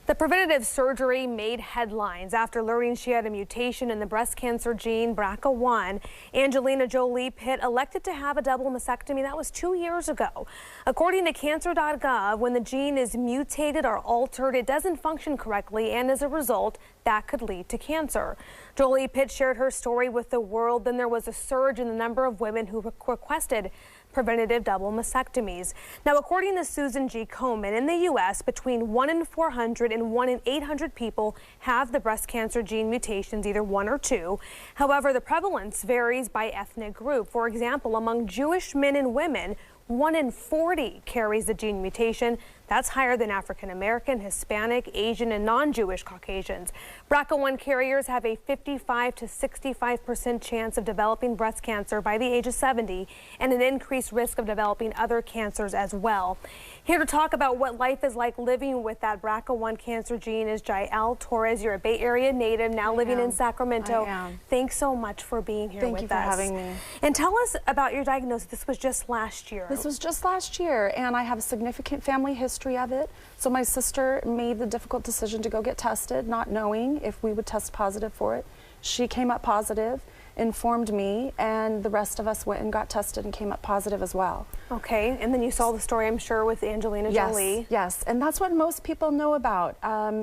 The preventative surgery made headlines after learning she had a mutation in the breast cancer gene BRCA1. Angelina Jolie Pitt elected to have a double mastectomy. That was 2 years ago. According to cancer.gov, when the gene is mutated or altered, it doesn't function correctly, and as a result, that could lead to cancer. Jolie Pitt shared her story with the world. Then there was a surge in the number of women who requested preventative double mastectomies. Now, according to Susan G. Komen, in the U.S., between 1 in 400 and 1 in 800 people have the breast cancer gene mutations, either 1 or 2. However, the prevalence varies by ethnic group. For example, among Jewish men and women, 1 in 40 carries the gene mutation. That's higher than African American, Hispanic, Asian, and non-Jewish Caucasians. BRCA1 carriers have a 55 to 65% chance of developing breast cancer by the age of 70 and an increased risk of developing other cancers as well. Here to talk about what life is like living with that BRCA1 cancer gene is Jael Torrez. You're a Bay Area native, now living in Sacramento. Thanks so much for being here with us. Thank you for having me. And tell us about your diagnosis. This was just last year. This was just last year, and I have a significant family history of it. So my sister made the difficult decision to go get tested, not knowing if we would test positive for it. She came up positive, informed me, and the rest of us went and got tested and came up positive as well. Okay, and then you saw the story, I'm sure, with Angelina Jolie. Yes, and that's what most people know about.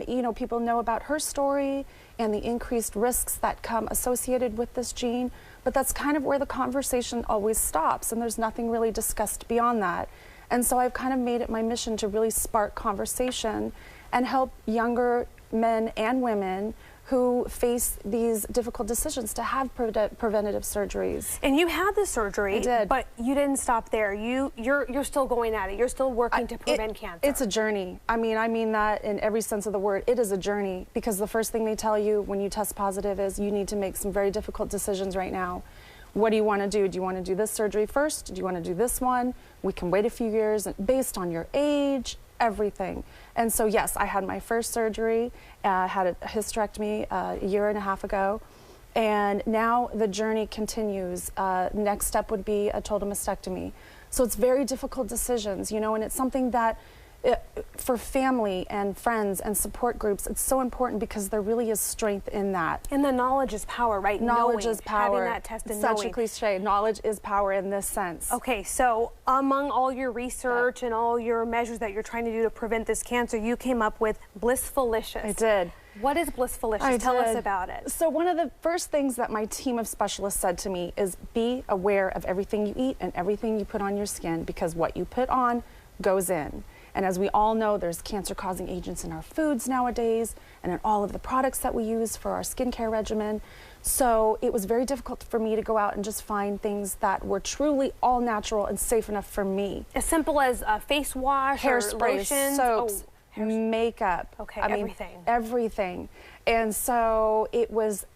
You know, people know about her story and the increased risks that come associated with this gene, but that's kind of where the conversation always stops, and there's nothing really discussed beyond that. And so I've kind of made it my mission to really spark conversation and help younger men and women who face these difficult decisions to have preventative surgeries. And you had the surgery, I did. But you didn't stop there. You're still going at it. You're still working to prevent cancer. It's a journey. I mean that in every sense of the word. It is a journey, because the first thing they tell you when you test positive is you need to make some very difficult decisions right now. What do you want to do? Do you want to do this surgery first? Do you want to do this one? We can wait a few years based on your age, everything. And so yes, I had my first surgery, had a hysterectomy a year and a half ago, and now the journey continues. Next step would be a total mastectomy. So it's very difficult decisions, you know, and it's something that for family and friends and support groups, it's so important because there really is strength in that. And the knowledge is power, right? Knowledge is power. Having that test and Such a cliche. Knowledge is power in this sense. Okay, so among all your research and all your measures that you're trying to do to prevent this cancer, you came up with Blissfulicious. I did. What is Blissfulicious? Tell us about it. So one of the first things that my team of specialists said to me is be aware of everything you eat and everything you put on your skin, because what you put on goes in. And as we all know, there's cancer-causing agents in our foods nowadays and in all of the products that we use for our skincare regimen. So it was very difficult for me to go out and just find things that were truly all natural and safe enough for me. As simple as a face wash, hairspray, soaps, makeup. Okay, I mean, everything. And so it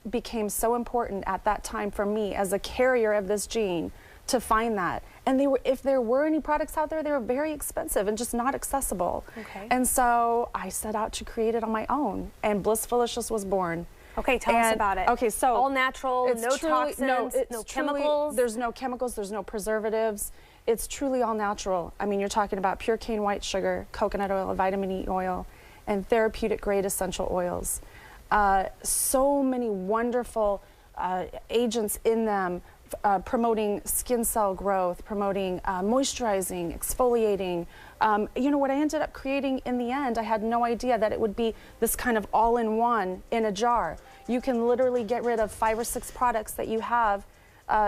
became so important at that time for me as a carrier of this gene to find that. And if there were any products out there, they were very expensive and just not accessible. Okay. And so I set out to create it on my own, and Blissfulicious was born. Okay, tell us about it. Okay, so all natural, no toxins, no chemicals. There's no chemicals, there's no preservatives. It's truly all natural. I mean, you're talking about pure cane white sugar, coconut oil, vitamin E oil, and therapeutic grade essential oils. So many wonderful agents in them, promoting skin cell growth, promoting moisturizing, exfoliating. You know, what I ended up creating in the end, I had no idea that it would be this kind of all-in-one in a jar. You can literally get rid of 5 or 6 products that you have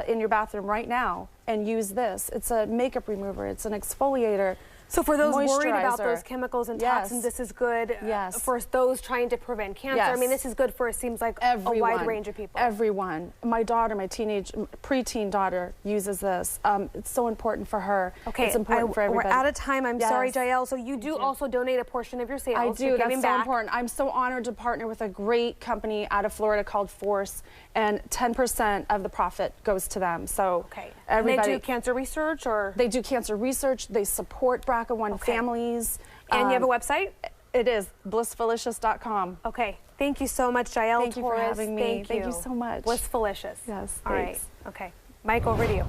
in your bathroom right now and use this. It's a makeup remover, it's an exfoliator. So for those worried about those chemicals and toxins, this is good for those trying to prevent cancer. I mean, this is good for, it seems like, a wide range of people. Everyone. My daughter, my preteen daughter uses this. It's so important for her. Okay, it's important for everybody. We're out of time. I'm sorry, Jael. So you do also donate a portion of your sales. I do. That's so important. I'm so honored to partner with a great company out of Florida called Force, and 10% of the profit goes to them. So everybody. And they do cancer research, or? They do cancer research. They support BRCA1 families. And you have a website? It is blissfulicious.com. Okay. Thank you so much, Jael Torrez. Thank you for having me. Thank you so much. Blissfulicious. Yes. All right. Okay. Mike, over to you.